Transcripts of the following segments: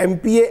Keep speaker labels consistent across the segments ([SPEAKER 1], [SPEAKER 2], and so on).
[SPEAKER 1] MPA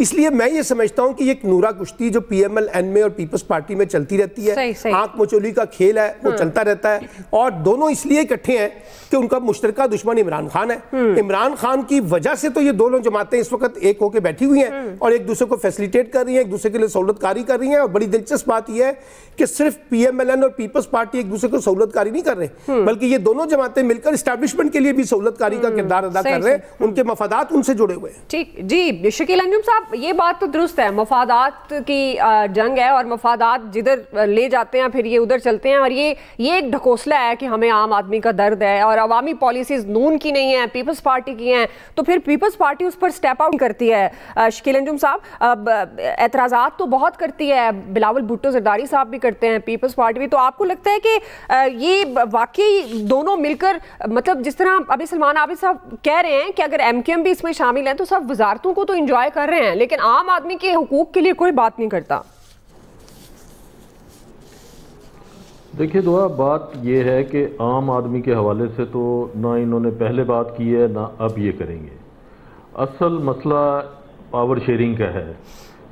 [SPEAKER 1] اس لیے میں یہ سمجھتا ہوں کہ یہ ایک نورا کشتی جو پی ایم ایل این میں اور پیپلز پارٹی میں چلتی رہتی ہے، آنکھ مچولی کا کھیل ہے، وہ چلتا رہتا ہے، اور دونوں اس لیے اکٹھے ہیں کہ ان کا مشترکہ دشمن عمران خان ہے۔ عمران خان کی وجہ سے تو یہ دونوں جماعتیں اس وقت ایک ہو کے بیٹھی ہوئی ہیں اور ایک دوسرے کو فیسلیٹیٹ کر رہی ہیں، ایک دوسرے کے لیے سہولت کاری کر رہی ہیں، اور بڑی دلچسپ بات یہ ہے کہ صرف پی ایم ایل این اور پیپلز پارٹی ایک دوسرے کو سہولت کاری نہیں کر رہے، بلکہ یہ دونوں جماعتیں مل کر اسٹیبلشمنٹ کے لیے بھی سہولت کاری کا کردار ادا کر رہے ہیں، ان کے مفادات ان سے جڑے ہوئے ہیں۔
[SPEAKER 2] ٹھیک جی شکیل انجم صاحب، یہ بات تو درست ہے، مفادات کی جنگ ہے اور مفادات جدھر لے جاتے ہیں پھر یہ ادھر چلتے ہیں، اور یہ ایک ڈھکوسلا ہے کہ ہمیں عام آدمی کا درد ہے اور عوامی پالیسیز نون کی نہیں ہیں، پیپلز پارٹی کی ہیں، تو پھر پیپلز پارٹی اس پر سٹیپ آؤٹ کرتی ہے۔ شکیل انجم صاحب، اعتراضات تو بہت کرتی ہے، بلاول بھٹو زرداری صاحب بھی کرتے ہیں، پیپلز پارٹی بھی، تو آپ کو لگتا ہے کہ یہ واقعی دونوں مل کر، مطلب جس طرح ابھی سلمان عابد صاحب کہہ رہے ہیں کہ اگر ایم کیو ایم بھی اس میں شامل ہیں تو سب وزارتوں کو تو انجوائے کر رہے ہیں لیکن عام آدمی کے حقوق کے لیے کوئی بات نہیں کرتا؟
[SPEAKER 3] دیکھیے دعا، بات یہ ہے کہ عام آدمی کے حوالے سے تو نہ انہوں نے پہلے بات کی ہے نہ اب یہ کریں گے۔ اصل مسئلہ پاور شیئرنگ کا ہے۔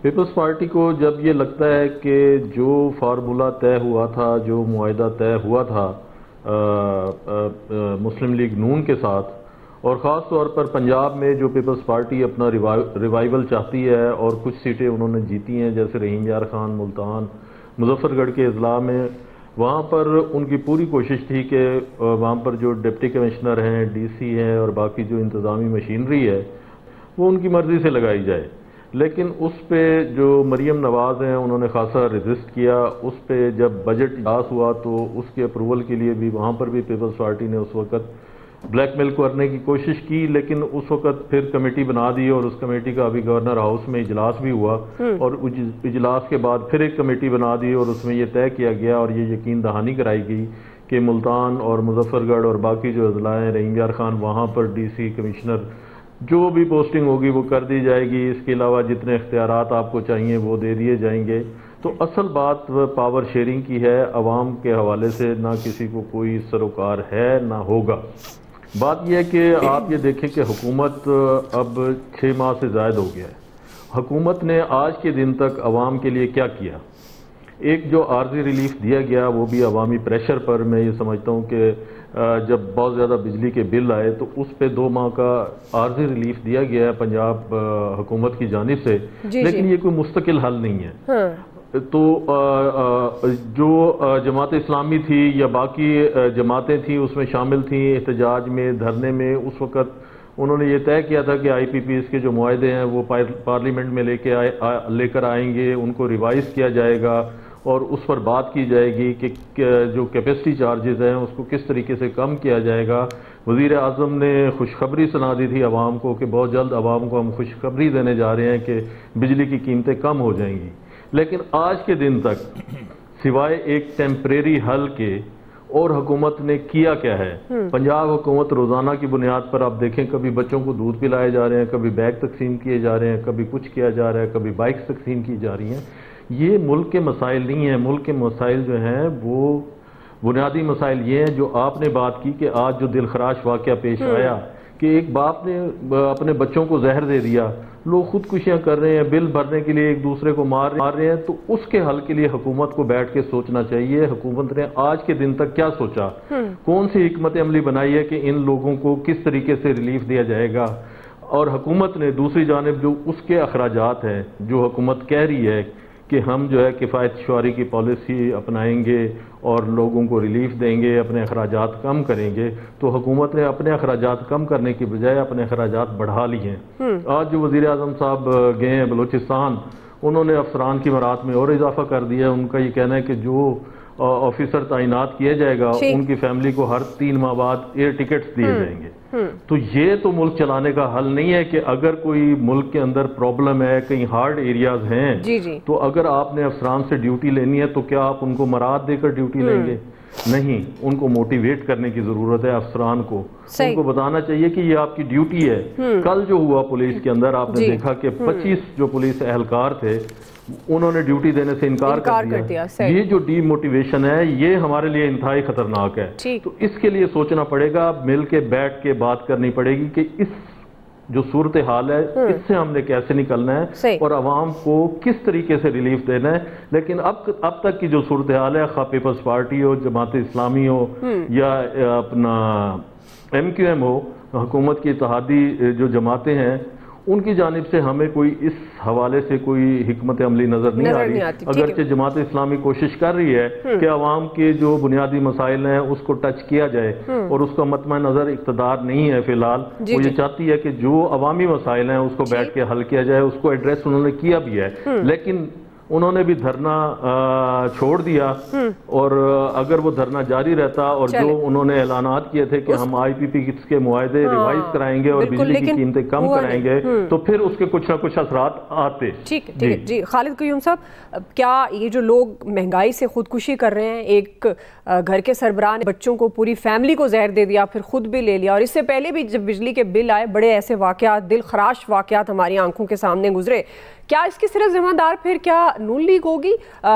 [SPEAKER 3] پیپلز پارٹی کو جب یہ لگتا ہے کہ جو فارمولہ طے ہوا تھا، جو معاہدہ طے ہوا تھا مسلم لیگ نون کے ساتھ، اور خاص طور پر پنجاب میں جو پیپلز پارٹی اپنا ریوائیول چاہتی ہے اور کچھ سیٹیں انہوں نے جیتی ہیں، جیسے رحیم یار خان ملتان، مظفر گڑھ کے اضلاع میں، وہاں پر ان کی پوری کوشش تھی کہ وہاں پر جو ڈپٹی کمشنر ہیں، ڈی سی ہیں اور باقی جو انتظامی مشینری ہے وہ ان کی مرضی سے لگائی جائے، لیکن اس پہ جو مریم نواز ہیں انہوں نے خاصا ریزسٹ کیا۔ اس پہ جب بجٹ پاس ہوا تو اس کے اپروول کے لیے بھی وہاں پر بھی پیپلز پارٹی نے اس وقت بلیک میل کرنے کی کوشش کی، لیکن اس وقت پھر کمیٹی بنا دی اور اس کمیٹی کا ابھی گورنر ہاؤس میں اجلاس بھی ہوا، اور اجلاس کے بعد پھر ایک کمیٹی بنا دی اور اس میں یہ طے کیا گیا اور یہ یقین دہانی کرائی گئی کہ ملتان اور مظفر گڑھ اور باقی جو اضلاع ہیں، رحیم یار خان، وہاں پر ڈی سی کمشنر جو بھی پوسٹنگ ہوگی وہ کر دی جائے گی، اس کے علاوہ جتنے اختیارات آپ کو چاہیے وہ دے دیے جائیں گے۔ تو اصل بات پاور شیئرنگ کی ہے، عوام کے حوالے سے نہ کسی کو کوئی سروکار ہے نہ ہوگا۔ بات یہ ہے کہ آپ یہ دیکھیں کہ حکومت اب 6 ماہ سے زائد ہو گیا ہے۔ حکومت نے آج کے دن تک عوام کے لیے کیا کیا؟ ایک جو عارضی ریلیف دیا گیا وہ بھی عوامی پریشر پر، میں یہ سمجھتا ہوں کہ جب بہت زیادہ بجلی کے بل آئے تو اس پہ 2 ماہ کا عارضی ریلیف دیا گیا ہے پنجاب حکومت کی جانب سے، لیکن یہ کوئی مستقل حل نہیں ہے۔ تو جو جماعت اسلامی تھی یا باقی جماعتیں تھیں اس میں شامل تھیں احتجاج میں، دھرنے میں، اس وقت انہوں نے یہ طے کیا تھا کہ آئی پی پیز کے جو معاہدے ہیں وہ پارلیمنٹ میں لے کر آئیں گے، ان کو ریوائز کیا جائے گا اور اس پر بات کی جائے گی کہ جو کیپیسٹی چارجز ہیں اس کو کس طریقے سے کم کیا جائے گا۔ وزیر اعظم نے خوشخبری سنا دی تھی عوام کو کہ بہت جلد عوام کو ہم خوشخبری دینے جا رہے ہیں کہ بجلی کی قیمتیں کم ہو جائیں گی، لیکن آج کے دن تک سوائے ایک ٹیمپریری حل کے اور حکومت نے کیا کیا ہے؟ پنجاب حکومت روزانہ کی بنیاد پر آپ دیکھیں کبھی بچوں کو دودھ پلائے جا رہے ہیں، کبھی بیگ تقسیم کیے جا رہے ہیں، کبھی کچھ کیا جا رہا ہے، کبھی بائکس تقسیم کی جا رہی ہیں۔ یہ ملک کے مسائل نہیں ہیں، ملک کے مسائل جو ہیں وہ بنیادی مسائل یہ ہیں جو آپ نے بات کی کہ آج جو دلخراش واقعہ پیش آیا کہ ایک باپ نے اپنے بچوں کو زہر دے دیا، لوگ خودکشیاں کر رہے ہیں، بل بھرنے کے لیے ایک دوسرے کو مار رہے ہیں، تو اس کے حل کے لیے حکومت کو بیٹھ کے سوچنا چاہیے۔ حکومت نے آج کے دن تک کیا سوچا، کون سی حکمت عملی بنائی ہے کہ ان لوگوں کو کس طریقے سے ریلیف دیا جائے گا، اور حکومت نے دوسری جانب جو اس کے اخراجات ہیں، جو حکومت کہہ رہی ہے کہ ہم جو ہے کفایت شعاری کی پالیسی اپنائیں گے اور لوگوں کو ریلیف دیں گے، اپنے اخراجات کم کریں گے، تو حکومت نے اپنے اخراجات کم کرنے کی بجائے اپنے اخراجات بڑھا لیے ہیں۔ آج جو وزیر اعظم صاحب گئے ہیں بلوچستان، انہوں نے افسران کی مرات میں اور اضافہ کر دیا ہے۔ ان کا یہ کہنا ہے کہ جو آفیسر تعینات کیا جائے گا ان کی فیملی کو ہر 3 ماہ بعد ایئر ٹکٹس دیے جائیں گے۔ تو یہ تو ملک چلانے کا حل نہیں ہے کہ اگر کوئی ملک کے اندر پرابلم ہے، کہیں ہارڈ ایریاز ہیں، تو اگر آپ نے افسران سے ڈیوٹی لینی ہے تو کیا آپ ان کو مراد دے کر ڈیوٹی لیں گے؟ نہیں، ان کو موٹیویٹ کرنے کی ضرورت ہے افسران کو، ان کو بتانا چاہیے کہ یہ آپ کی ڈیوٹی ہے۔ کل جو ہوا پولیس کے اندر آپ نے دیکھا کہ 25 جو پولیس اہلکار تھے انہوں نے ڈیوٹی دینے سے انکار کر دیا۔ یہ جو ڈی موٹیویشن ہے یہ ہمارے لیے انتہائی خطرناک ہے۔ تو اس کے لیے سوچنا پڑے گا، مل کے بیٹھ کے بات کرنی پڑے گی کہ اس جو صورتحال ہے اس سے ہم نے کیسے نکلنا ہے اور عوام کو کس طریقے سے ریلیف دینا ہے. لیکن اب تک کی جو صورتحال ہے، خواہ پیپلز پارٹی ہو، جماعت اسلامی ہو یا اپنا MQM ہو، حکومت کی اتحادی جو جماعتیں ہیں، ان کی جانب سے ہمیں کوئی اس حوالے سے کوئی حکمت عملی نظر نہیں آ رہی. اگرچہ جماعت اسلامی کوشش کر رہی ہے کہ عوام کے جو بنیادی مسائل ہیں اس کو ٹچ کیا جائے، اور اس کا مطمع نظر اقتدار نہیں ہے فی الحال. وہ یہ چاہتی ہے کہ جو عوامی مسائل ہیں اس کو بیٹھ کے حل کیا جائے. اس کو ایڈریس انہوں نے کیا بھی ہے، لیکن انہوں نے بھی دھرنا چھوڑ دیا، اور اگر وہ دھرنا جاری رہتا اور جو انہوں نے اعلانات کیے تھے کہ ہم IPP کے معاہدے ریوائز کرائیں گے اور بجلی کی قیمتیں کم کرائیں گے، تو پھر اس کے کچھ نہ کچھ اثرات آتے.
[SPEAKER 2] ٹھیک ہے جی. خالد قیوم صاحب، کیا یہ جو لوگ مہنگائی سے خودکشی کر رہے ہیں، ایک گھر کے سربراہ نے بچوں کو، پوری فیملی کو زہر دے دیا، پھر خود بھی لے لیا، اور اس سے پہلے بھی جب بجلی کے بل آئے بڑے ایسے واقعات، دل خراش واقعات ہماری آنکھوں کے سامنے گزرے، کیا اس کی صرف ذمہ دار پھر کیا نون لیگ ہوگی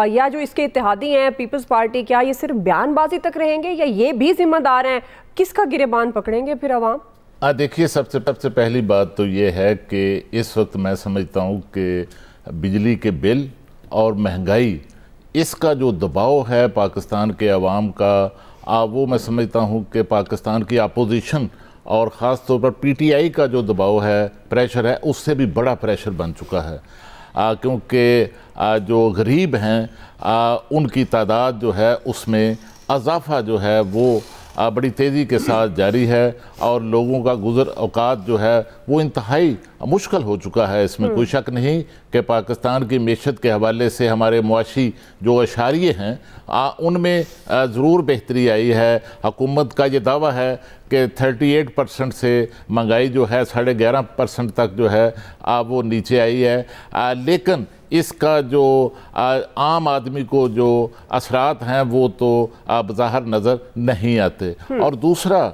[SPEAKER 2] یا جو اس کے اتحادی ہیں پیپلز پارٹی؟ کیا یہ صرف بیان بازی تک رہیں گے یا یہ بھی ذمہ دار ہیں؟ کس کا گریبان پکڑیں گے پھر عوام؟
[SPEAKER 4] دیکھیے، سب سے پہلی بات تو یہ ہے کہ اس وقت میں سمجھتا ہوں کہ بجلی کے بل اور مہنگائی، اس کا جو دباؤ ہے پاکستان کے عوام کا، وہ میں سمجھتا ہوں کہ پاکستان کی اپوزیشن اور خاص طور پر PTI کا جو دباؤ ہے، پریشر ہے، اس سے بھی بڑا پریشر بن چکا ہے. کیونکہ جو غریب ہیں ان کی تعداد جو ہے اس میں اضافہ جو ہے وہ بڑی تیزی کے ساتھ جاری ہے، اور لوگوں کا گزر اوقات جو ہے وہ انتہائی مشکل ہو چکا ہے. اس میں کوئی شک نہیں کہ پاکستان کی معیشت کے حوالے سے ہمارے معاشی جو اشاریے ہیں ان میں ضرور بہتری آئی ہے. حکومت کا یہ دعویٰ ہے کہ 38% سے مہنگائی جو ہے 11.5% تک جو ہے وہ نیچے آئی ہے، لیکن اس کا جو عام آدمی کو جو اثرات ہیں وہ تو بظاہر نظر نہیں آتے. اور دوسرا،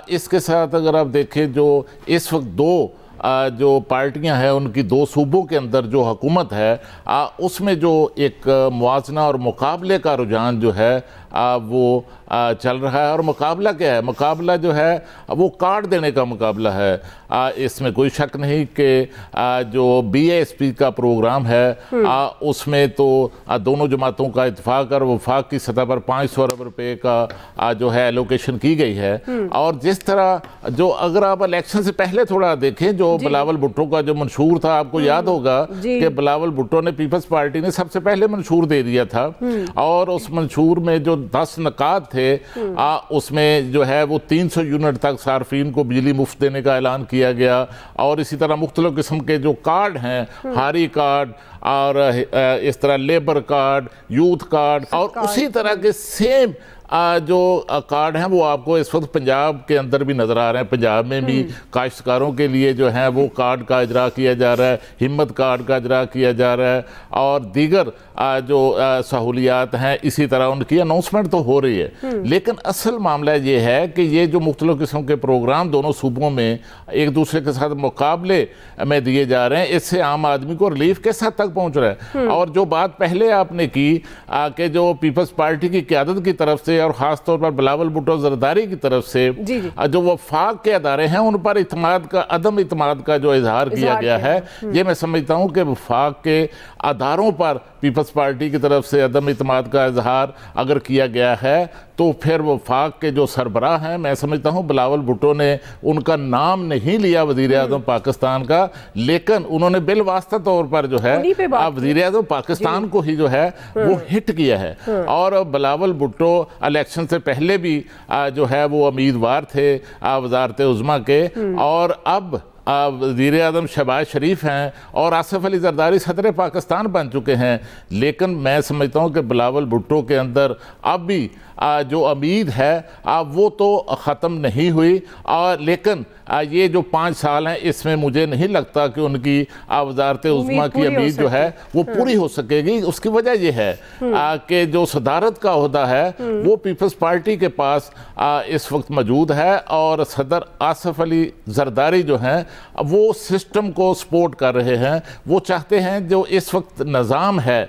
[SPEAKER 4] اس کے ساتھ اگر آپ دیکھیں جو اس وقت جو پارٹیاں ہیں ان کی 2 صوبوں کے اندر جو حکومت ہے، اس میں جو ایک موازنہ اور مقابلے کا رجحان جو ہے وہ چل رہا ہے. اور مقابلہ کیا ہے؟ مقابلہ جو ہے وہ کارڈ دینے کا مقابلہ ہے. اس میں کوئی شک نہیں کہ جو BASP کا پروگرام ہے اس میں تو دونوں جماعتوں کا اتفاق اور وفاق کی سطح پر 500 ارب روپے کا جو ہے ایلوکیشن کی گئی ہے. اور جس طرح جو اگر آپ الیکشن سے پہلے تھوڑا دیکھیں، جو بلاول بھٹو کا جو منشور تھا، آپ کو یاد ہوگا کہ بلاول بھٹو نے پیپلز پارٹی نے سب سے پہلے منشور دے دیا تھا، اور اس منشور میں جو 10 نکات تھے اس میں جو ہے وہ 300 یونٹ تک صارفین کو بجلی مفت دینے کا اعلان کیا گیا. اور اسی طرح مختلف قسم کے جو کارڈ ہیں، ہاری کارڈ اور اس طرح لیبر کارڈ، یوتھ کارڈ، اور اسی طرح کے سیم جو کارڈ ہیں وہ آپ کو اس وقت پنجاب کے اندر بھی نظر آ رہے ہیں. پنجاب میں بھی کاشتکاروں کے لیے جو ہیں وہ کارڈ کا اجرا کیا جا رہا ہے، ہمت کارڈ کا اجرا کیا جا رہا ہے، اور دیگر جو سہولیات ہیں اسی طرح ان کی اناؤنسمنٹ تو ہو رہی ہے. لیکن اصل معاملہ یہ ہے کہ یہ جو مختلف قسم کے پروگرام دونوں صوبوں میں ایک دوسرے کے ساتھ مقابلے میں دیے جا رہے ہیں، اس سے عام آدمی کو ریلیف کس حد تک پہنچ رہا ہے. اور جو بات پہلے آپ نے کی کہ جو پیپلز پارٹی کی قیادت کی طرف سے اور خاص طور پر بلاول بھٹو زرداری کی طرف سے جو وفاق کے ادارے ہیں ان پر عدم اعتماد کا جو اظہار کیا گیا ہے، یہ میں سمجھتا ہوں کہ وفاق کے اداروں پر پیپلز پارٹی کی طرف سے عدم اعتماد کا اظہار اگر کیا گیا ہے تو پھر وفاق کے جو سربراہ ہیں، میں سمجھتا ہوں بلاول بھٹو نے ان کا نام نہیں لیا وزیر اعظم پاکستان کا، لیکن انہوں نے بالواسطہ طور پر جو ہے وزیر اعظم پاکستان کو ہی جو ہے وہ ہٹ کیا ہے. اور بلاول بھٹو الیکشن سے پہلے بھی جو ہے وہ امیدوار تھے وزارت عظمیٰ کے، اور اب وزیر اعظم شہباز شریف ہیں اور آصف علی زرداری صدر پاکستان بن چکے ہیں. لیکن میں سمجھتا ہوں کہ بلاول بھٹو کے اندر اب بھی جو امید ہے وہ تو ختم نہیں ہوئی، لیکن یہ جو 5 سال ہیں اس میں مجھے نہیں لگتا کہ ان کی وزارت عظمیٰ کی امید جو ہے وہ پوری ہو سکے گی. اس کی وجہ یہ ہے کہ جو صدارت کا عہدہ ہے وہ پیپلز پارٹی کے پاس اس وقت موجود ہے، اور صدر آصف علی زرداری جو ہیں وہ سسٹم کو سپورٹ کر رہے ہیں. وہ چاہتے ہیں جو اس وقت نظام ہے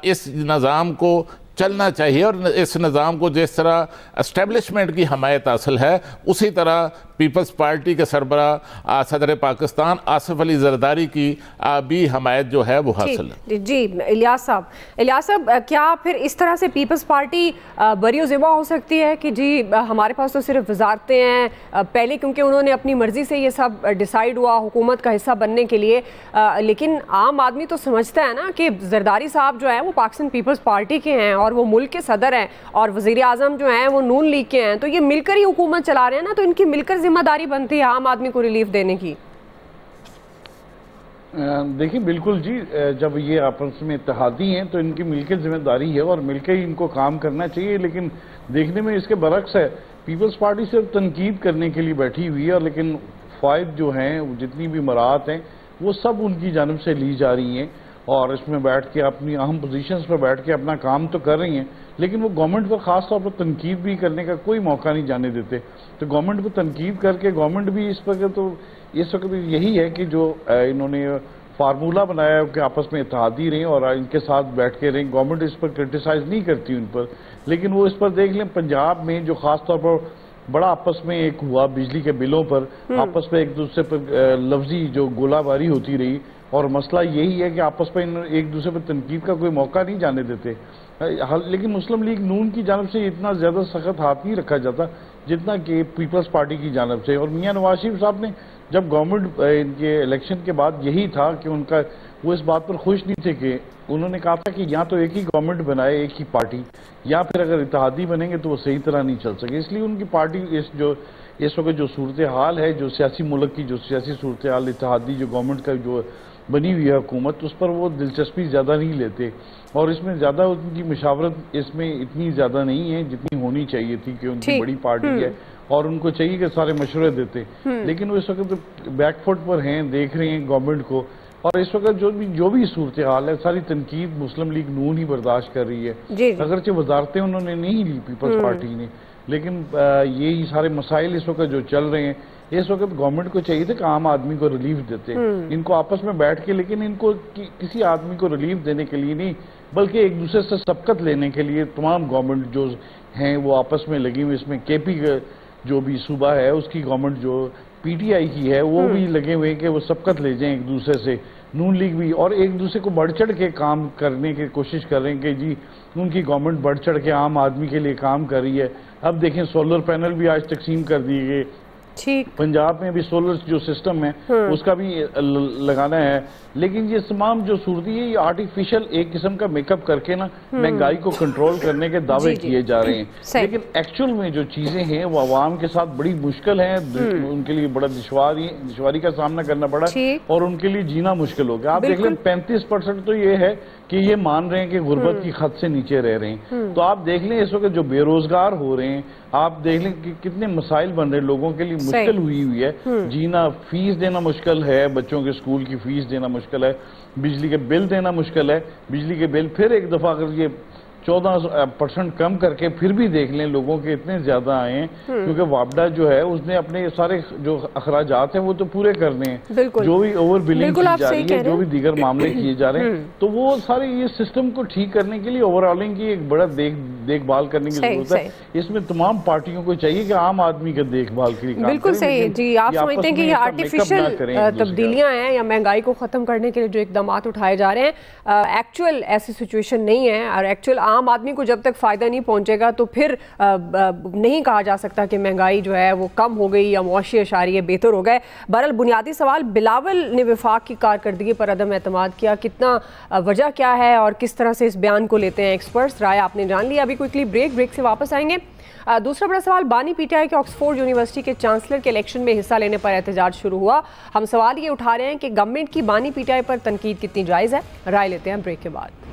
[SPEAKER 4] اس نظام کو چلنا چاہیے، اور اس نظام کو جس طرح اسٹیبلشمنٹ کی حمایت حاصل ہے اسی طرح پیپلز پارٹی کے سربراہ صدر پاکستان آصف علی زرداری کی بھی حمایت جو ہے وہ حاصل ہے۔
[SPEAKER 2] جی الیاس صاحب کیا پھر اس طرح سے پیپلز پارٹی بری و ذمہ ہو سکتی ہے کہ جی ہمارے پاس تو صرف وزارتیں ہیں، پہلے کیونکہ انہوں نے اپنی مرضی سے یہ سب ڈیسائیڈ ہوا حکومت کا حصہ بننے کے لیے، لیکن عام آدمی تو سمجھتا ہے نا کہ زرداری صاحب جو ہیں وہ پاکستان پیپلز پارٹی کے ہیں اور وہ ملک کے صدر ہیں اور وزیر اعظم جو ہیں وہ نون لیگ کے ہیں، تو یہ مل کر ہی حکومت چلا رہے ہیں نا، تو ان کی مل کر ذمہ داری بنتی ہے عام آدمی کو ریلیف دینے کی۔
[SPEAKER 5] دیکھیں بالکل جی، جب یہ آپس میں اتحادی ہیں تو ان کی مل کے ذمہ داری ہے اور مل کے ہی ان کو کام کرنا چاہیے، لیکن دیکھنے میں اس کے برعکس ہے، پیپلز پارٹی صرف تنقید کرنے کے لیے بیٹھی ہوئی ہے، لیکن فوائد جو ہیں جتنی بھی مراعات ہیں وہ سب ان کی جانب سے لی جا رہی ہیں اور اس میں بیٹھ کے اپنی اہم پوزیشنز پر بیٹھ کے اپنا کام تو کر رہی ہیں، لیکن وہ گورنمنٹ پر خاص طور پر تنقید بھی کرنے کا کوئی موقع نہیں جانے دیتے۔ تو گورنمنٹ پر تنقید کر کے گورنمنٹ بھی اس پر تو اس وقت یہی ہے کہ جو انہوں نے فارمولہ بنایا ہے کہ آپس میں اتحادی رہیں اور ان کے ساتھ بیٹھ کے رہیں، گورنمنٹ اس پر کرٹیسائز نہیں کرتی ان پر، لیکن وہ اس پر دیکھ لیں پنجاب میں جو خاص طور پر بڑا آپس میں ایک ہوا بجلی کے بلوں پر، آپس میں ایک دوسرے پر لفظی جو گولہ باری ہوتی رہی، اور مسئلہ یہی ہے کہ آپس میں ایک دوسرے پر تنقید کا کوئی موقع نہیں جانے دیتے، لیکن مسلم لیگ نون کی جانب سے اتنا زیادہ سخت ہاتھ نہیں رکھا جاتا جتنا کہ پیپلز پارٹی کی جانب سے۔ اور میاں نواز شریف صاحب نے جب گورنمنٹ ان کے الیکشن کے بعد یہی تھا کہ ان کا وہ اس بات پر خوش نہیں تھے کہ انہوں نے کہا تھا کہ یا تو ایک ہی گورنمنٹ بنائے ایک ہی پارٹی، یا پھر اگر اتحادی بنیں گے تو وہ صحیح طرح نہیں چل سکے، اس لیے ان کی پارٹی اس وقت جو صورتحال ہے، جو سیاسی ملک کی جو سیاسی صورتحال اتحادی جو گورنمنٹ کا جو بنی ہوئی ہے حکومت، اس پر وہ دلچسپی زیادہ نہیں لیتے اور اس میں زیادہ ان کی مشاورت اس میں اتنی زیادہ نہیں ہے جتنی ہونی چاہیے تھی کہ ان کی بڑی پارٹی ہے اور ان کو چاہیے کہ سارے مشورے دیتے، لیکن وہ اس وقت بیک فٹ پر ہیں، دیکھ رہے ہیں گورنمنٹ کو، اور اس وقت جو بھی صورتحال ہے ساری تنقید مسلم لیگ نون ہی برداشت کر رہی ہے، اگرچہ وزارتیں انہوں نے نہیں لی پیپلز پارٹی نے، لیکن یہی سارے مسائل اس وقت جو چل رہے ہیں، اس وقت گورنمنٹ کو چاہیے تھا کہ عام آدمی کو ریلیف دیتے، ان کو آپس میں بیٹھ کے، لیکن ان کو کسی آدمی کو ریلیف دینے کے لیے نہیں بلکہ ایک دوسرے سے سبقت لینے کے لیے تمام گورنمنٹ جو ہیں وہ آپس میں لگی ہوئی، اس میں کے پی جو بھی صوبہ ہے اس کی گورنمنٹ جو پی ٹی آئی کی ہے وہ بھی لگے ہوئے کہ وہ سبقت لے جائیں ایک دوسرے سے، نون لیگ بھی، اور ایک دوسرے کو بڑھ چڑھ کے کام کرنے کی کوشش کر رہے ہیں کہ جی ان کی گورنمنٹ بڑھ چڑھ کے عام آدمی کے لیے کام کر رہی ہے۔ اب دیکھیں سولر پینل بھی آج تقسیم کر دیے گئے، پنجاب میں بھی سولر جو سسٹم ہے اس کا بھی لگانا ہے، لیکن یہ تمام جو صورتی ہے یہ آرٹیفیشل ایک قسم کا میک اپ کر کے نا مہنگائی کو کنٹرول کرنے کے دعوے کیے جا رہے ہیں، لیکن ایکچول میں جو چیزیں ہیں وہ عوام کے ساتھ بڑی مشکل ہیں، ان کے لیے بڑا دشواری کا سامنا کرنا پڑا اور ان کے لیے جینا مشکل ہو گیا۔ آپ دیکھ لیں 35% تو یہ ہے کہ یہ مان رہے ہیں کہ غربت کی خط سے نیچے رہ رہے ہیں، تو آپ دیکھ لیں اس وقت جو بے روزگار ہو رہے ہیں، آپ دیکھ لیں کہ کتنے مسائل بن رہے ہیں، لوگوں کے لیے مشکل ہوئی ہے، جینا، فیس دینا مشکل ہے، بچوں کے اسکول کی فیس دینا مشکل ہے، بجلی کے بل دینا مشکل ہے، بجلی کے بل پھر ایک دفعہ اگر یہ 14% کم کر کے پھر بھی دیکھ لیں لوگوں کے اتنے زیادہ آئے ہیں، کیونکہ وابڈا جو ہے اس نے اپنے سارے جو اخراجات ہیں وہ تو پورے کرنے ہیں، جو بھی اوور بلنگ کی جا رہی ہے، جو بھی دیگر معاملے کیے جا رہے ہیں، تو وہ سارے یہ سسٹم کو ٹھیک کرنے کے لیے اوور آلنگ کی ایک بڑا دیکھ بھال کرنے کی ضرورت ہے، اس میں تمام پارٹیوں کو چاہیے کہ عام آدمی کا دیکھ بھال کے لیے کام کریں۔
[SPEAKER 2] بالکل صحیح جی، آپ سمجھتے ہیں کہ یہ آرٹیفیشل تبدیلیاں ہیں یا مہنگائی کو ختم کرنے کے لیے جو اقدامات اٹھائے جا رہے ہیں، ایکچوئل ایسی سچویشن نہیں ہے، اور ایکچوئل عام آدمی کو جب تک فائدہ نہیں پہنچے گا تو پھر نہیں کہا جا سکتا کہ مہنگائی جو ہے وہ کم ہو گئی یا معاشی اشاریے بہتر ہو گئے۔ بہرحال بنیادی سوال، بلاول نے وفاق کی کارکردگی پر عدم اعتماد کیا، کتنا وجہ کیا ہے اور کس طرح سے اس بیان کو لیتے ہیں ایکسپرٹس؟ رائے آپ نے جان لی، ابھی کوئکلی بریک سے واپس آئیں گے۔ دوسرا بڑا سوال، بانی پی ٹی آئی کے آکسفورڈ یونیورسٹی کے چانسلر کے الیکشن میں حصہ لینے پر احتجاج شروع ہوا۔ ہم سوال یہ اٹھا رہے ہیں کہ گورنمنٹ کی بانی پی ٹی آئی پر تنقید کتنی جائز ہے؟ رائے لیتے ہیں بریک کے بعد۔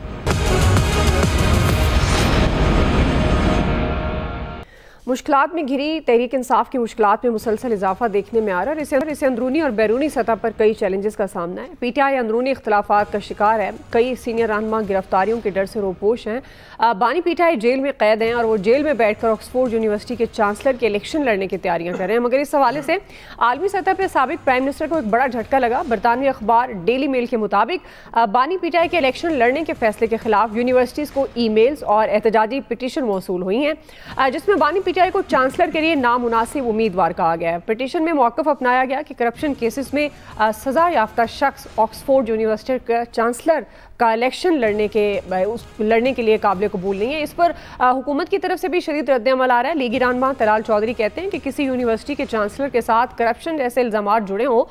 [SPEAKER 2] مشکلات میں گھری تحریک انصاف کی مشکلات میں مسلسل اضافہ دیکھنے میں آ رہا ہے، اسے اندرونی اور بیرونی سطح پر کئی چیلنجز کا سامنا ہے۔ پی ٹی آئی اندرونی اختلافات کا شکار ہے، کئی سینئر رہنما گرفتاریوں کے ڈر سے روپوش ہیں، بانی پی ٹی آئی جیل میں قید ہیں اور وہ جیل میں بیٹھ کر آکسفورڈ یونیورسٹی کے چانسلر کے الیکشن لڑنے کی تیاریاں کر رہے ہیں، مگر اس حوالے سے عالمی سطح پہ سابق پرائم منسٹر کو ایک بڑا جھٹکا لگا۔ برطانوی اخبار ڈیلی میل کے مطابق بانی پی ٹی آئی کے الیکشن لڑنے کے فیصلے کے خلاف یونیورسٹیز کو ای میلز اور احتجاجی پٹیشن موصول ہوئی ہیں، جس میں بانی پی ٹی آئی کو چانسلر کے لیے نامناسب امیدوار کہا گیا ہے. پٹیشن میں موقف اپنایا گیا کہ کرپشن کیسز میں سزا یافتہ شخص آکسفورڈ یونیورسٹی کا چانسلر کا الیکشن لڑنے کے لیے قابل قبول نہیں ہے. اس پر حکومت کی طرف سے بھی شدید رد عمل آ رہا ہے. لیگی رہنما طلال چودھری کہتے ہیں کہ کسی یونیورسٹی کے چانسلر کے ساتھ کرپشن جیسے الزامات جڑے ہوں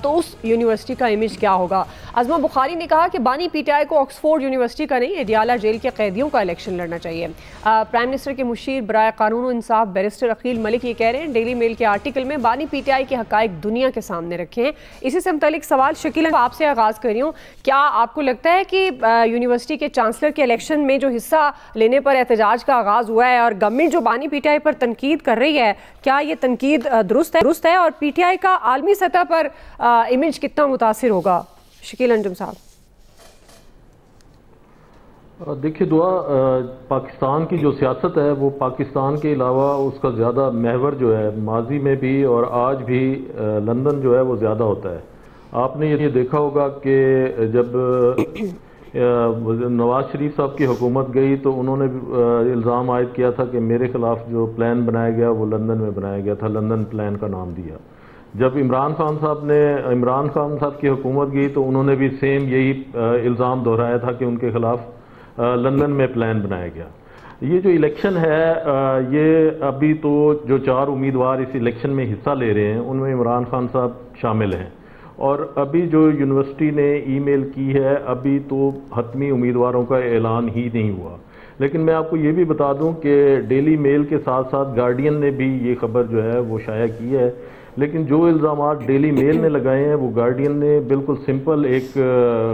[SPEAKER 2] تو اس یونیورسٹی کا امیج کیا ہوگا. عظمہ بخاری نے کہا کہ بانی پی ٹی آئی کو آکسفورڈ یونیورسٹی کا نہیں اڈیالہ جیل کے قیدیوں کا الیکشن لڑنا چاہیے. پرائم منسٹر کے مشیر برائے قانون و انصاف بیرسٹر عقیل ملک یہ کہہ رہے ہیں ڈیلی میل کے آرٹیکل میں بانی پی ٹی آئی کے حقائق دنیا کے سامنے رکھے ہیں. اسی سے متعلق سوال شکیل آپ سے آغاز کر رہی ہوں. کیا آپ کو لگتا ہے کہ یونیورسٹی کے چانسلر کے الیکشن میں جو حصہ لینے پر احتجاج کا آغاز ہوا ہے اور گورنمنٹ جو بانی پی ٹی آئی پر تنقید کر رہی ہے, کیا یہ تنقید درست ہے اور پی ٹی آئی کا عالمی سطح پر امیج کتنا متاثر ہوگا؟ شکیل انجم صاحب.
[SPEAKER 3] دیکھیے دعا, پاکستان کی جو سیاست ہے وہ پاکستان کے علاوہ اس کا زیادہ محور جو ہے ماضی میں بھی اور آج بھی لندن جو ہے وہ زیادہ ہوتا ہے. آپ نے یہ دیکھا ہوگا کہ جب نواز شریف صاحب کی حکومت گئی تو انہوں نے الزام عائد کیا تھا کہ میرے خلاف جو پلان بنایا گیا وہ لندن میں بنایا گیا تھا, لندن پلان کا نام دیا. جب عمران خان صاحب کی حکومت گئی تو انہوں نے بھی سیم یہی الزام دہرایا تھا کہ ان کے خلاف لندن میں پلان بنایا گیا. یہ جو الیکشن ہے یہ ابھی تو جو 4 امیدوار اس الیکشن میں حصہ لے رہے ہیں ان میں عمران خان صاحب شامل ہیں, اور ابھی جو یونیورسٹی نے ای میل کی ہے ابھی تو حتمی امیدواروں کا اعلان ہی نہیں ہوا. لیکن میں آپ کو یہ بھی بتا دوں کہ ڈیلی میل کے ساتھ ساتھ گارڈین نے بھی یہ خبر جو ہے وہ شائع کی ہے, لیکن جو الزامات ڈیلی میل نے لگائے ہیں وہ گارڈین نے بالکل سمپل ایک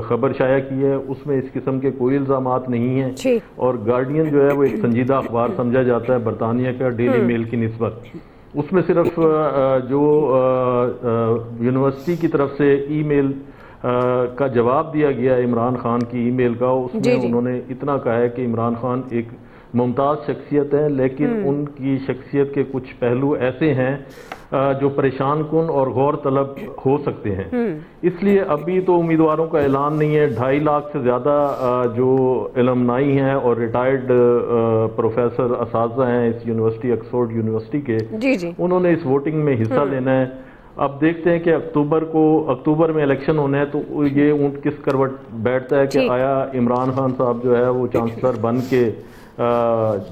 [SPEAKER 3] خبر شائع کی ہے, اس میں اس قسم کے کوئی الزامات نہیں ہیں. اور گارڈین جو ہے وہ ایک سنجیدہ اخبار سمجھا جاتا ہے برطانیہ کا ڈیلی میل کی نسبت. اس میں صرف جو یونیورسٹی کی طرف سے ای میل کا جواب دیا گیا عمران خان کی ای میل کا, اس میں انہوں نے اتنا کہا ہے کہ عمران خان ایک ممتاز شخصیت ہے, لیکن ان کی شخصیت کے کچھ پہلو ایسے ہیں جو پریشان کن اور غور طلب ہو سکتے ہیں. اس لیے ابھی تو امیدواروں کا اعلان نہیں ہے. 2.5 لاکھ سے زیادہ جو المنائی ہیں اور ریٹائرڈ پروفیسر اساتذہ ہیں اس یونیورسٹی آکسفورڈ یونیورسٹی کے, انہوں نے اس ووٹنگ میں حصہ لینا ہے. اب دیکھتے ہیں کہ اکتوبر میں الیکشن ہونا ہے تو یہ اونٹ کس کروٹ بیٹھتا ہے کہ آیا عمران خان صاحب جو ہے وہ چانسلر بن کے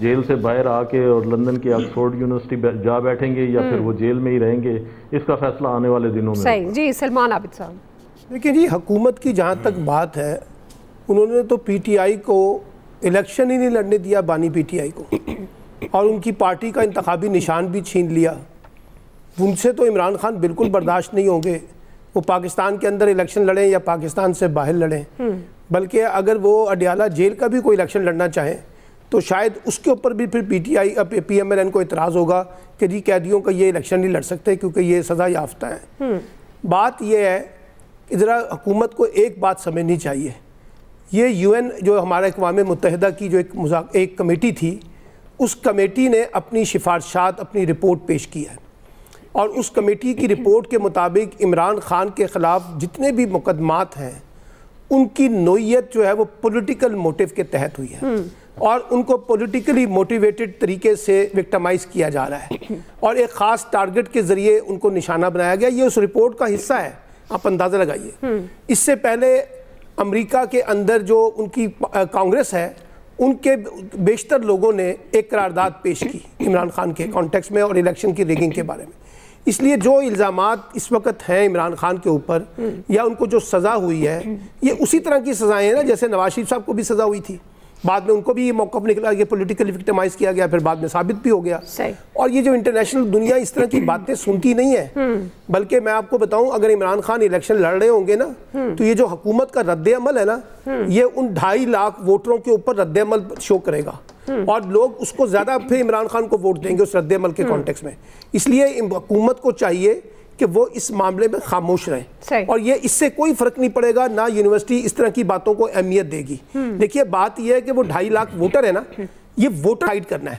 [SPEAKER 3] جیل سے باہر آ کے اور لندن کی آکسفورڈ یونیورسٹی جا بیٹھیں گے یا پھر وہ جیل میں ہی رہیں گے. اس کا فیصلہ آنے والے دنوں میں.
[SPEAKER 2] صحیح. جی سلمان عابد صاحب.
[SPEAKER 1] دیکھیں جی, حکومت کی جہاں تک بات ہے انہوں نے تو پی ٹی آئی کو الیکشن ہی نہیں لڑنے دیا, بانی پی ٹی آئی کو, اور ان کی پارٹی کا انتخابی نشان بھی چھین لیا. ان سے تو عمران خان بالکل برداشت نہیں ہوں گے, وہ پاکستان کے اندر الیکشن لڑیں یا پاکستان سے باہر لڑیں. بلکہ اگر وہ اڈیالہ جیل کا بھی کوئی الیکشن لڑنا چاہیں تو شاید اس کے اوپر بھی پھر پی ایم ایل این کو اعتراض ہوگا کہ جی قیدیوں کا یہ الیکشن نہیں لڑ سکتے کیونکہ یہ سزا یافتہ ہیں. بات یہ ہے کہ ذرا حکومت کو ایک بات سمجھنی چاہیے. یہ یو این جو ہمارا اقوام متحدہ کی جو ایک کمیٹی تھی, اس کمیٹی نے اپنی سفارشات, اپنی رپورٹ پیش کی ہے, اور اس کمیٹی کی رپورٹ کے مطابق عمران خان کے خلاف جتنے بھی مقدمات ہیں ان کی نوعیت جو ہے وہ پولیٹیکل موٹیو کے تحت ہوئی ہے, اور ان کو پولیٹیکلی موٹیویٹڈ طریقے سے وکٹمائز کیا جا رہا ہے, اور ایک خاص ٹارگٹ کے ذریعے ان کو نشانہ بنایا گیا. یہ اس رپورٹ کا حصہ ہے, آپ اندازہ لگائیے. اس سے پہلے امریکہ کے اندر جو ان کی کانگریس ہے, ان کے بیشتر لوگوں نے ایک قرارداد پیش کی عمران خان کے کانٹیکس میں اور الیکشن کی ریگنگ کے بارے میں. اس لیے جو الزامات اس وقت ہیں عمران خان کے اوپر یا ان کو جو سزا ہوئی ہے, یہ اسی طرح کی سزائیں ہیں نا جیسے نواز شریف صاحب کو بھی سزا ہوئی تھی. بعد میں ان کو بھی یہ موقف نکلا کہ پولیٹیکلی وکٹمائز کیا گیا, پھر بعد میں ثابت بھی ہو گیا. اور یہ جو انٹرنیشنل دنیا اس طرح کی باتیں سنتی نہیں ہے, بلکہ میں آپ کو بتاؤں اگر عمران خان الیکشن لڑ رہے ہوں گے نا تو یہ جو حکومت کا رد عمل ہے نا, یہ ان 2.5 لاکھ ووٹروں کے اوپر رد عمل شو کرے گا, اور لوگ اس کو زیادہ پھر عمران خان کو ووٹ دیں گے اس رد عمل کے کانٹیکس میں. اس لیے حکومت کو چاہیے کہ وہ اس معاملے میں خاموش رہیں, اور یہ اس سے کوئی فرق نہیں پڑے گا, نہ یونیورسٹی اس طرح کی باتوں کو اہمیت دے گی. دیکھیے بات یہ ہے کہ وہ 2.5 لاکھ ووٹر ہے نا, یہ ووٹر ہائیڈ کرنا ہے.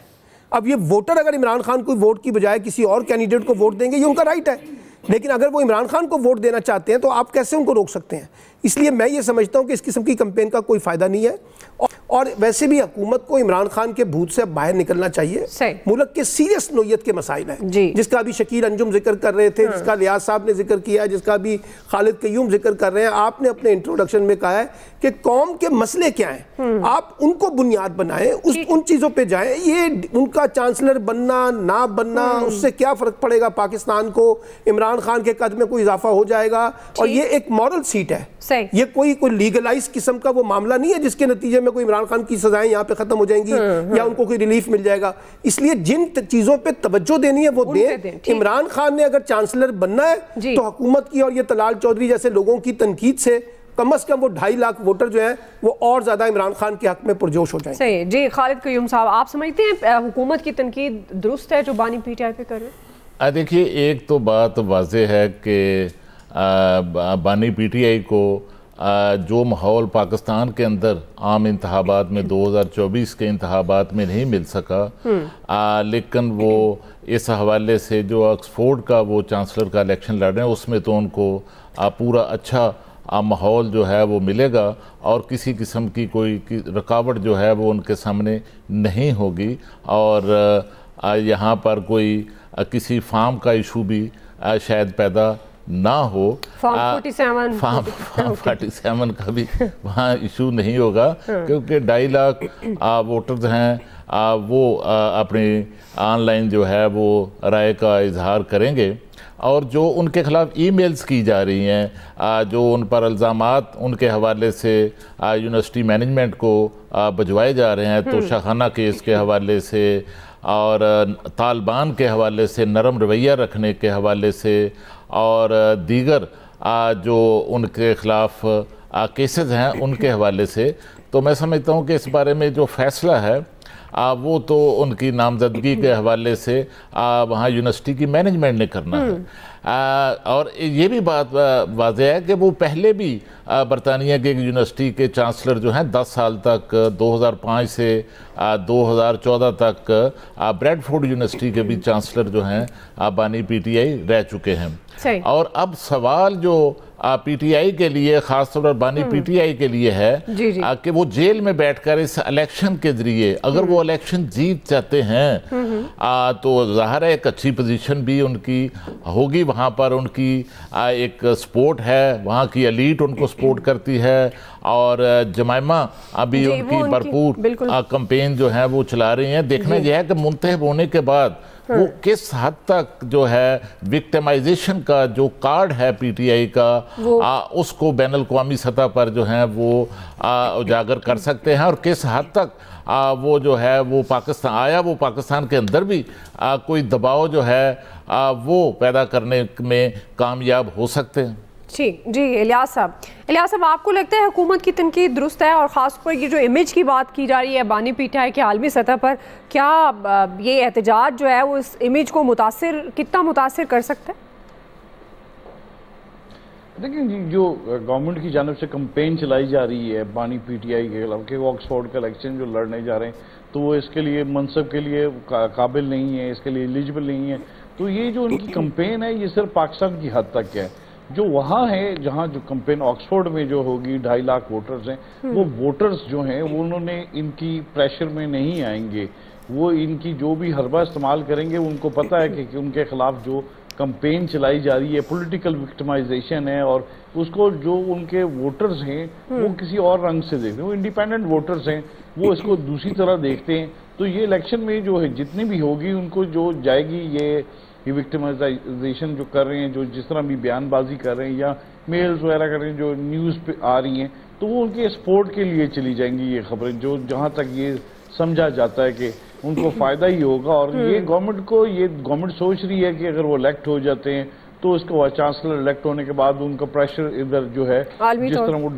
[SPEAKER 1] اب یہ ووٹر اگر عمران خان کو ووٹ کی بجائے کسی اور کینڈیڈیٹ کو ووٹ دیں گے, یہ ان کا رائٹ ہے, لیکن اگر وہ عمران خان کو ووٹ دینا چاہتے ہیں تو آپ کیسے ان کو روک سکتے ہیں؟ اس لیے میں یہ سمجھتا ہوں کہ اس قسم کی کمپین کا کوئی فائدہ نہیں ہے، اور ویسے بھی حکومت کو عمران خان کے بھوت سے اب باہر نکلنا چاہیے۔ ملک کے سیریس نوعیت کے مسائل ہیں، جس کا بھی شکیل انجم ذکر کر رہے تھے، جس کا ریاض صاحب نے ذکر کیا ہے، جس کا بھی خالد قیوم ذکر کر رہے ہیں۔ آپ نے اپنے انٹروڈکشن میں کہا ہے کہ قوم کے مسئلے کیا ہیں، آپ ان کو بنیاد بنائیں، ان چیزوں پہ جائیں۔ یہ ان کا چانسلر بننا نہ بننا اس سے کیا فرق پڑے گا پاکستان کو؟ عمران خان کے قد میں کوئی اضافہ ہو جائے گا، اور یہ ایک مورل سیٹ ہے، یہ کوئی لیگلائز قسم کا وہ معاملہ نہیں ہے جس کے نتیجے میں کوئی عمران خان کی سزائیں یہاں پہ ختم ہو جائیں گی یا ان کو کوئی ریلیف مل جائے گا۔ اس لیے جن چیزوں پہ توجہ دینی ہے وہ دیں۔ عمران خان نے اگر چانسلر بننا ہے تو حکومت کی اور یہ طلال چودھری جیسے لوگوں کی تنقید سے کم از کم وہ 2.5 لاکھ ووٹر جو ہیں وہ اور زیادہ عمران خان کے حق میں پرجوش ہو جائیں۔
[SPEAKER 2] صحیح جی، خالد قیوم صاحب آپ سمجھتے ہیں حکومت کی تنقید درست ہے جو بانی پی ٹی آئی پہ کر رہے ہیں؟
[SPEAKER 4] دیکھیے، ایک تو بات واضح ہے کہ بانی پی ٹی آئی کو جو ماحول پاکستان کے اندر عام انتخابات میں 2024 کے انتخابات میں نہیں مل سکا، لیکن وہ اس حوالے سے جو آکسفورڈ کا وہ چانسلر کا الیکشن لڑ رہے ہیں اس میں تو ان کو پورا اچھا ماحول جو ہے وہ ملے گا، اور کسی قسم کی کوئی رکاوٹ جو ہے وہ ان کے سامنے نہیں ہوگی، اور یہاں پر کوئی کسی فارم کا ایشو بھی شاید پیدا نہ ہو۔ فارم 47 کا بھی وہاں ایشو نہیں ہوگا، کیونکہ 2.5 لاکھ ووٹرز ہیں، وہ اپنی آن لائن جو ہے وہ رائے کا اظہار کریں گے، اور جو ان کے خلاف ای میلز کی جا رہی ہیں، جو ان پر الزامات ان کے حوالے سے یونیورسٹی مینجمنٹ کو بھجوائے جا رہے ہیں، تو شاہانہ کیس کے حوالے سے اور طالبان کے حوالے سے نرم رویہ رکھنے کے حوالے سے اور دیگر جو ان کے خلاف کیسز ہیں ان کے حوالے سے، تو میں سمجھتا ہوں کہ اس بارے میں جو فیصلہ ہے وہ تو ان کی نامزدگی کے حوالے سے وہاں یونیورسٹی کی مینجمنٹ نے کرنا ہے۔ اور یہ بھی بات واضح ہے کہ وہ پہلے بھی برطانیہ کے یونیورسٹی کے چانسلر جو ہیں 10 سال تک 2005 سے 2014 تک بریڈ فورڈ یونیورسٹی کے بھی چانسلر جو ہیں بانی پی ٹی آئی رہ چکے ہیں۔ اور اب سوال جو پی ٹی آئی کے لیے، خاص طور پر بانی پی ٹی آئی کے لیے ہے کہ وہ جیل میں بیٹھ کر اس الیکشن کے ذریعے اگر وہ الیکشن جیت جاتے ہیں تو ظاہر ہے ایک اچھی پوزیشن بھی ان کی ہوگی، وہاں پر ان کی ایک سپورٹ ہے، وہاں کی ایلیٹ ان کو سپورٹ کرتی ہے، اور جمائمہ ابھی ان کی بھرپور کمپین جو ہے وہ چلا رہی ہیں۔ دیکھنا یہ ہے کہ منتخب ہونے کے بعد وہ کس حد تک جو ہے وکٹمائزیشن کا جو کارڈ ہے پی ٹی آئی کا اس کو بین الاقوامی سطح پر جو ہے وہ اجاگر کر سکتے ہیں، اور کس حد تک وہ جو ہے وہ پاکستان کے اندر بھی کوئی دباؤ جو ہے وہ پیدا کرنے میں کامیاب ہو سکتے ہیں۔
[SPEAKER 2] جی الیاس صاحب آپ کو لگتا ہے حکومت کی تنقید درست ہے، اور خاص طور پر یہ جو امیج کی بات کی جا رہی ہے بانی پی ٹی آئی کے عالمی سطح پر، کیا یہ احتجاج جو ہے وہ اس امیج کو کتنا متاثر کر سکتا ہے؟
[SPEAKER 5] دیکھیں جی، جو گورنمنٹ کی جانب سے کمپین چلائی جا رہی ہے بانی پی ٹی آئی کے خلاف کہ وہ آکسفورڈ کا الیکشن جو لڑنے جا رہے ہیں تو وہ اس کے لیے منصب کے لیے قابل نہیں ہے، اس کے لیے ایلیجبل نہیں ہے، تو یہ جو ان کی کمپین ہے یہ صرف پاکستان کی حد تک ہے۔ جو وہاں ہے جہاں جو کمپین آکسفورڈ میں جو ہوگی 2.5 لاکھ ووٹرز ہیں، وہ ووٹرز جو ہیں وہ انہوں نے ان کی پریشر میں نہیں آئیں گے، وہ ان کی جو بھی حربہ استعمال کریں گے، ان کو پتہ ہے کہ ان کے خلاف جو کمپین چلائی جا رہی ہے پولیٹیکل وکٹمائزیشن ہے، اور اس کو جو ان کے ووٹرز ہیں وہ کسی اور رنگ سے دیکھتے ہیں، وہ انڈیپینڈنٹ ووٹرز ہیں، وہ اس کو دوسری طرح دیکھتے ہیں۔ تو یہ الیکشن میں جو ہے جتنی بھی ہوگی ان کو جو جائے گی یہ وکٹمائزیشن جو کر رہے ہیں، جو جس طرح بھی بیان بازی کر رہے ہیں یا میلز وغیرہ کر رہے ہیں جو نیوز پہ آ رہی ہیں، تو وہ ان کے سپورٹ کے لیے چلی جائیں گی یہ خبریں، جو جہاں تک یہ سمجھا جاتا ہے کہ ان کو فائدہ ہی ہوگا۔ اور یہ گورنمنٹ سوچ رہی ہے کہ اگر وہ الیکٹ ہو جاتے ہیں تو اس کو چانسلر الیکٹ ہونے کے بعد ان کا پریشر ادھر جو ہے جس طرح وہ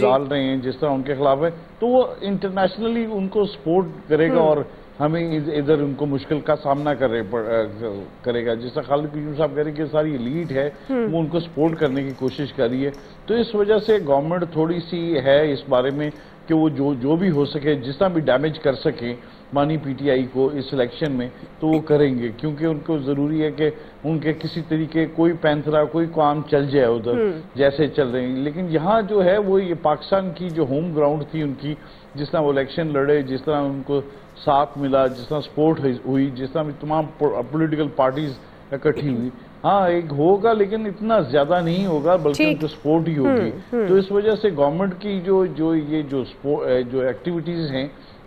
[SPEAKER 5] ڈال رہے ہیں، جس طرح ان کے خلاف ہے، تو وہ انٹرنیشنلی ان کو سپورٹ کرے گا اور ہمیں ادھر ان کو مشکل کا سامنا کرے گا۔ جس طرح خالد قیوم صاحب کہہ رہے ہیں کہ ساری ایلیٹ ہے وہ ان کو سپورٹ کرنے کی کوشش کر رہی ہے، تو اس وجہ سے گورنمنٹ تھوڑی سی ہے اس بارے میں کہ وہ جو بھی ہو سکے جس طرح بھی ڈیمیج کر سکیں مانی پی ٹی آئی کو اس الیکشن میں تو وہ کریں گے، کیونکہ ان کو ضروری ہے کہ ان کے کسی طریقے کوئی پینترا کوئی کام چل جائے ادھر جیسے چل رہے ہیں. لیکن یہاں جو ہے وہ یہ پاکستان کی جو ہوم گراؤنڈ تھی ان کی، جس طرح وہ الیکشن لڑے، جس طرح ان کو ساتھ ملا، جس طرح سپورٹ ہوئی، جس طرح تمام پولیٹیکل پارٹیز اکٹھی ہوئی، ہاں ایک ہوگا لیکن اتنا زیادہ نہیں ہوگا بلکہ ان کو سپورٹ ہی ہوگی. تو اس وجہ سے گورنمنٹ کی جو ایکٹیویٹیز ہیں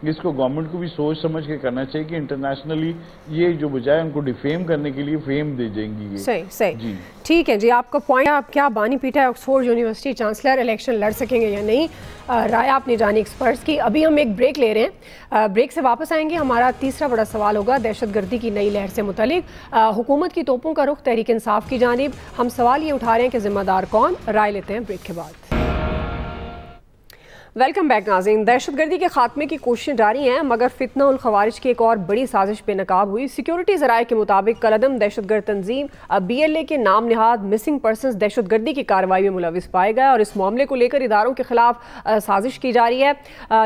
[SPEAKER 5] اس کو گورنمنٹ کو بھی سوچ سمجھ کے کرنا چاہیے کہ انٹرنیشنلی یہ جو بجائے ان کو ڈیفیم کرنے کے لیے فیم دے جائیں گی.
[SPEAKER 2] صحیح ٹھیک ہے جی، آپ کا پوائنٹ. آپ کیا بانی پیٹا آکسفورڈ یونیورسٹی چانسلر الیکشن لڑ سکیں گے یا نہیں، رائے آپ نے جانی ایکسپرٹس کی. ابھی ہم ایک بریک لے رہے ہیں، بریک سے واپس آئیں گے. ہمارا تیسرا بڑا سوال ہوگا دہشت گردی کی نئی لہر سے متعلق. حکومت کی توپوں کا رخ تحریک انصاف کی جانب. ہم سوال یہ اٹھا رہے ہیں کہ ذمہ دار کون، رائے لیتے ہیں بریک کے بعد. ویلکم بیک ناظرین. دہشت گردی کے خاتمے کی کوششیں جاری ہیں، مگر فتنہ الخوارج کی ایک اور بڑی سازش بے نقاب ہوئی. سیکیورٹی ذرائع کے مطابق کالعدم دہشت گرد تنظیم BLA کے نام نہاد مسنگ پرسنز دہشت گردی کی کارروائی میں ملوث پائے گئے، اور اس معاملے کو لے کر اداروں کے خلاف سازش کی جا رہی ہے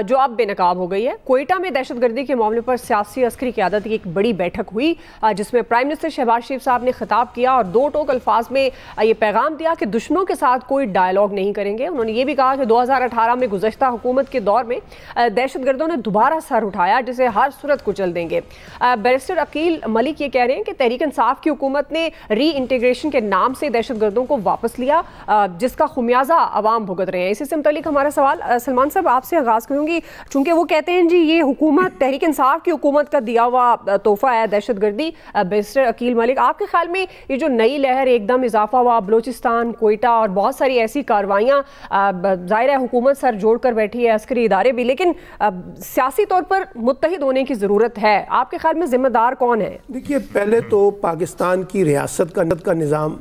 [SPEAKER 2] جو اب بے نقاب ہو گئی ہے. کوئٹہ میں دہشت گردی کے معاملے پر سیاسی عسکری قیادت کی ایک بڑی بیٹھک ہوئی جس میں پرائم منسٹر شہباز شریف صاحب نے خطاب کیا اور دو ٹوک الفاظ میں یہ پیغام دیا کہ دشمنوں کے ساتھ کوئی ڈائیلاگ نہیں کریں گے. انہوں نے یہ بھی کہا کہ 2018 میں گزشتہ حکومت کے دور میں دہشت گردوں نے دوبارہ سر اٹھایا جسے ہر صورت کچل دیں گے. بیرسٹر عقیل ملک یہ کہہ رہے ہیں کہ تحریک انصاف کی حکومت نے ری انٹیگریشن کے نام سے دہشت گردوں کو واپس لیا جس کا خمیازہ عوام بھگت رہے ہیں. اسی سے متعلق ہمارا سوال سلمان صاحب آپ سے آغاز کروں گی، چونکہ وہ کہتے ہیں جی یہ حکومت تحریک انصاف کی حکومت کا دیا ہوا تحفہ ہے دہشت گردی. بیرسٹر عقیل ملک، آپ کے خیال میں یہ جو نئی لہر ایک دم اضافہ ہوا بلوچستان، کوئٹہ اور بہت ساری ایسی کارروائیاں، ظاہر ہے حکومت سر جوڑ کر بیٹھی ہے، عسکری ادارے بھی، لیکن سیاسی طور پر متحد ہونے کی ضرورت ہے. آپ کے خیال میں ذمہ دار کون ہے؟
[SPEAKER 1] دیکھیے، پہلے تو پاکستان کی ریاست کا نظام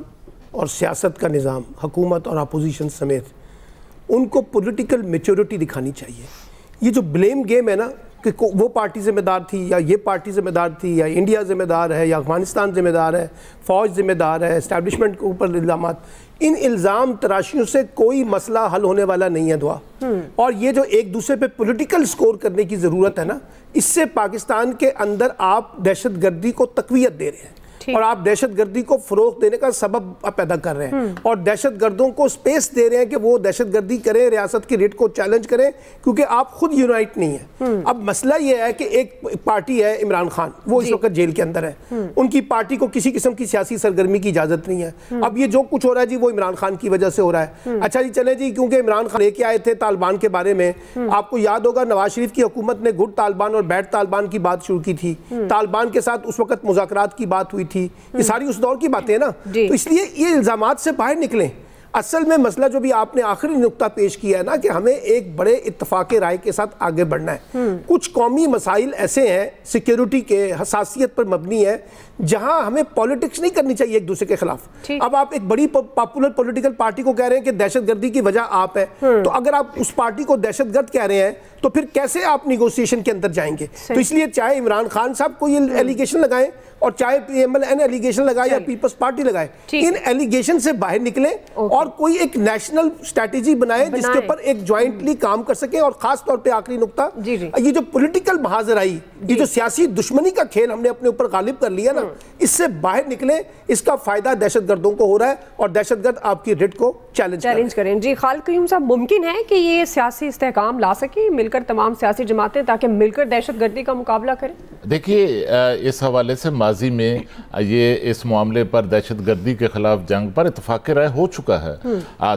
[SPEAKER 1] اور سیاست کا نظام، حکومت اور اپوزیشن سمیت، ان کو پولیٹیکل میچورٹی دکھانی چاہیے. یہ جو بلیم گیم ہے نا کہ وہ پارٹی ذمہ دار تھی یا یہ پارٹی ذمہ دار تھی یا انڈیا ذمہ دار ہے یا افغانستان ذمہ دار ہے، فوج ذمہ دار ہے، اسٹیبلشمنٹ کے اوپر الزامات، ان الزام تراشیوں سے کوئی مسئلہ حل ہونے والا نہیں ہے دعا. اور یہ جو ایک دوسرے پہ پولیٹیکل سکور کرنے کی ضرورت ہے نا، اس سے پاکستان کے اندر آپ دہشت گردی کو تقویت دے رہے ہیں اور آپ دہشت گردی کو فروغ دینے کا سبب پیدا کر رہے ہیں اور دہشت گردوں کو سپیس دے رہے ہیں کہ وہ دہشت گردی کریں، ریاست کی ریٹ کو چیلنج کریں، کیونکہ آپ خود یونائٹ نہیں ہیں. اب مسئلہ یہ ہے کہ ایک پارٹی ہے عمران خان، وہ اس وقت جیل کے اندر ہے، ان کی پارٹی کو کسی قسم کی سیاسی سرگرمی کی اجازت نہیں ہے. اب یہ جو کچھ ہو رہا ہے جی وہ عمران خان کی وجہ سے ہو رہا ہے. اچھا جی چلیں جی، کیونکہ عمران خان لے کے آئے تھے طالبان کے بارے میں، آپ کو یاد ہوگا نواز شریف کی حکومت نے گڈ طالبان اور بیڈ طالبان کی بات شروع کی تھی. طالبان کے ساتھ اس وقت مذاکرات کی بات ہوئی تھی. یہ ساری اس دور کی باتیں نا، تو اس لیے یہ الزامات سے باہر نکلیں. اصل میں مسئلہ جو بھی آپ نے آخری نقطہ پیش کیا ہے نا کہ ہمیں ایک بڑے اتفاق رائے کے ساتھ آگے بڑھنا ہے. کچھ قومی مسائل ایسے ہیں سیکیورٹی کے، حساسیت پر مبنی ہے، جہاں ہمیں پولیٹکس نہیں کرنی چاہیے ایک دوسرے کے خلاف. اب آپ ایک بڑی پاپولر پولیٹیکل پارٹی کو کہہ رہے ہیں کہ دہشت گردی کی وجہ آپ ہے، تو اگر آپ اس پارٹی کو دہشت گرد کہہ رہے ہیں تو پھر کیسے آپ نیگوسیشن کے اندر جائیں گے؟ تو اس لیے چاہے عمران خان صاحب کو یہ ایلیگیشن لگائیں اور چاہے PMLN ایلیگیشن لگائے یا پیپلز پارٹی لگائے، ان ایلیگیشن سے باہر نکلیں اور کوئی ایک نیشنل اسٹریٹجی بنائیں جس کے اوپر ایک جوائنٹلی کام کر سکیں. اور خاص طور پہ آخری نقطہ، یہ جو پولیٹیکل محاذ آئی، یہ جو سیاسی دشمنی کا کھیل ہم نے اپنے اوپر غالب کر لیا نا، اس سے باہر نکلیں. اس کا فائدہ دہشت گردوں کو ہو رہا ہے اور دہشت گرد آپ کی ریٹ کو چیلنج کریں.
[SPEAKER 2] جی خالد قیوم صاحب، ممکن ہے کہ یہ سیاسی استحکام لا سکیں مل کر تمام سیاسی جماعتیں تاکہ مل کر دہشت گردی کا مقابلہ کریں؟
[SPEAKER 4] دیکھیے، اس حوالے سے ماضی میں یہ اس معاملے پر دہشت گردی کے خلاف جنگ پر اتفاق رائے ہو چکا ہے.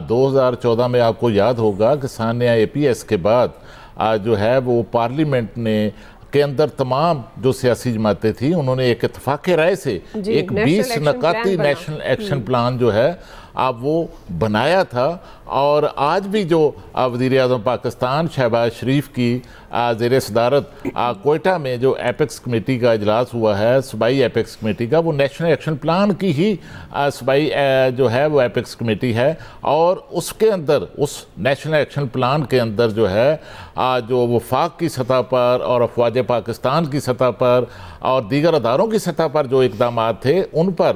[SPEAKER 4] 2014 میں آپ کو یاد ہوگا کہ ثانیہ APS کے بعد جو ہے وہ پارلیمنٹ نے کے اندر تمام جو سیاسی جماعتیں تھیں انہوں نے ایک اتفاق رائے سے ایک 20 نکاتی نیشنل ایکشن پلان جو ہے اب وہ بنایا تھا. اور آج بھی جو وزیر اعظم پاکستان شہباز شریف کی زیر صدارت کوئٹہ میں جو ایپیکس کمیٹی کا اجلاس ہوا ہے، صوبائی ایپیکس کمیٹی کا، وہ نیشنل ایکشن پلان کی ہی صوبائی جو ہے وہ ایپیکس کمیٹی ہے. اور اس کے اندر، اس نیشنل ایکشن پلان کے اندر جو ہے جو وفاق کی سطح پر اور افواج پاکستان کی سطح پر اور دیگر اداروں کی سطح پر جو اقدامات تھے ان پر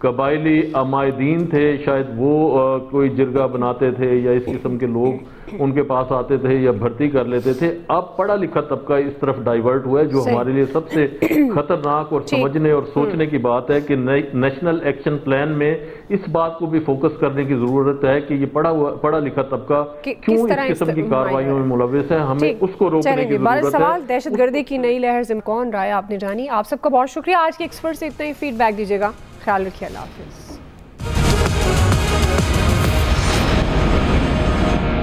[SPEAKER 3] قبائلی عمائدین تھے شاید وہ کوئی جرگہ بناتے تھے یا اس قسم کے لوگ ان کے پاس آتے تھے یا بھرتی کر لیتے تھے. اب پڑھا لکھا طبقہ اس طرف ڈائیورٹ ہوا ہے, جو ہمارے لیے سب سے خطرناک اور سمجھنے اور سوچنے کی بات ہے کہ نیشنل ایکشن پلان میں اس بات کو بھی فوکس کرنے کی ضرورت ہے کہ یہ پڑھا لکھا طبقہ کیوں اس قسم کی کارروائیوں میں ملوث ہے, ہمیں اس کو روکنے کی ضرورت ہے.
[SPEAKER 2] دہشت گردی کی نئی لہر سے کون رائے آپ نے جانی. آپ سب کا بہت شکریہ. آج کے ایکسپرٹ سے اتنا ہی فیڈ بیک دیجیے گا. خیال رکھیے. اللہ حافظ.